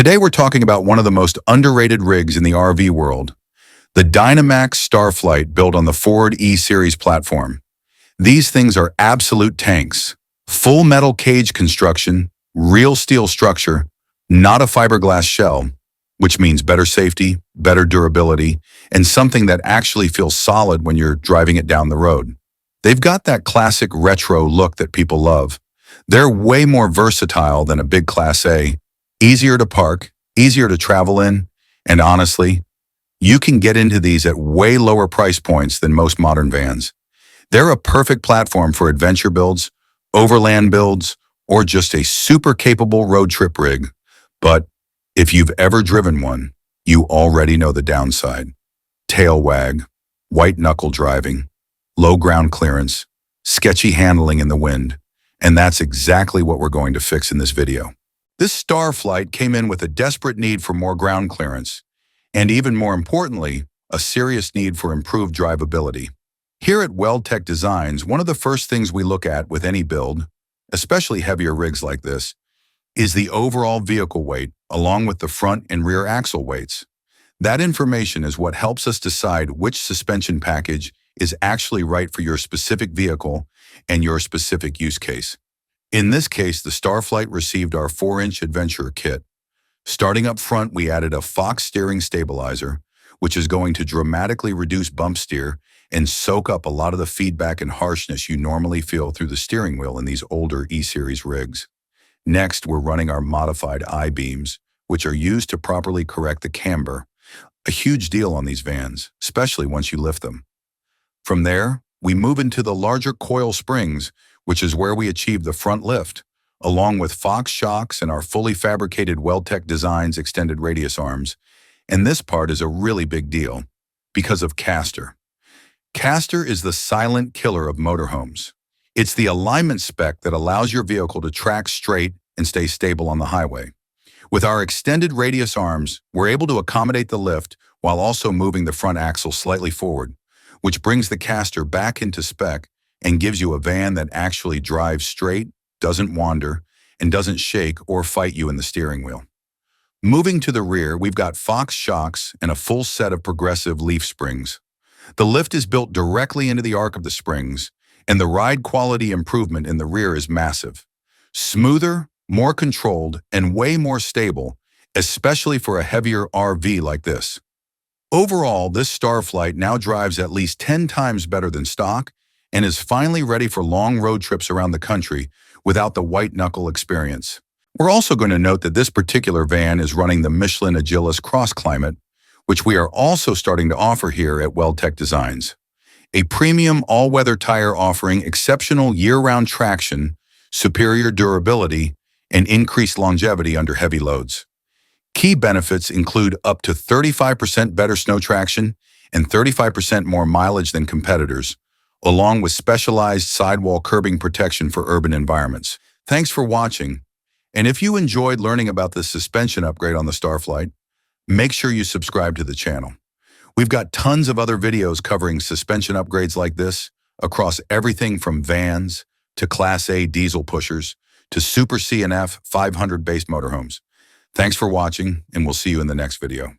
Today we're talking about one of the most underrated rigs in the RV world, the Dynamax Starfylte built on the Ford E-Series platform. These things are absolute tanks. Full metal cage construction, real steel structure, not a fiberglass shell, which means better safety, better durability, and something that actually feels solid when you're driving it down the road. They've got that classic retro look that people love. They're way more versatile than a big Class A, easier to park, easier to travel in, and honestly, you can get into these at way lower price points than most modern vans. They're a perfect platform for adventure builds, overland builds, or just a super capable road trip rig. But if you've ever driven one, you already know the downside. Tail wag, white knuckle driving, low ground clearance, sketchy handling in the wind, and that's exactly what we're going to fix in this video. This Starfylte came in with a desperate need for more ground clearance, and even more importantly, a serious need for improved drivability. Here at Weldtec Designs, one of the first things we look at with any build, especially heavier rigs like this, is the overall vehicle weight, along with the front and rear axle weights. That information is what helps us decide which suspension package is actually right for your specific vehicle and your specific use case. In this case, the Starfylte received our 4-inch Adventurer kit. Starting up front, we added a Fox steering stabilizer, which is going to dramatically reduce bump steer and soak up a lot of the feedback and harshness you normally feel through the steering wheel in these older E-Series rigs. Next, we're running our modified I-beams, which are used to properly correct the camber, a huge deal on these vans, especially once you lift them. From there, we move into the larger coil springs, which is where we achieve the front lift, along with Fox shocks and our fully fabricated Weldtec Designs extended radius arms. And this part is a really big deal because of caster. Caster is the silent killer of motorhomes. It's the alignment spec that allows your vehicle to track straight and stay stable on the highway. With our extended radius arms, we're able to accommodate the lift while also moving the front axle slightly forward, which brings the caster back into spec and gives you a van that actually drives straight, doesn't wander, and doesn't shake or fight you in the steering wheel. Moving to the rear, we've got Fox shocks and a full set of progressive leaf springs. The lift is built directly into the arc of the springs, and the ride quality improvement in the rear is massive. Smoother, more controlled, and way more stable, especially for a heavier RV like this. Overall, this Starfylte now drives at least 10 times better than stock and is finally ready for long road trips around the country without the white knuckle experience. We're also going to note that this particular van is running the Michelin Agilis Cross Climate, which we are also starting to offer here at Weldtec Designs. A premium all-weather tire offering exceptional year-round traction, superior durability, and increased longevity under heavy loads. Key benefits include up to 35% better snow traction and 35% more mileage than competitors, along with specialized sidewall curbing protection for urban environments. Thanks for watching, and if you enjoyed learning about this suspension upgrade on the Starfylte, make sure you subscribe to the channel. We've got tons of other videos covering suspension upgrades like this across everything from vans to Class A diesel pushers to Super C and F 500 based motorhomes. Thanks for watching, and we'll see you in the next video.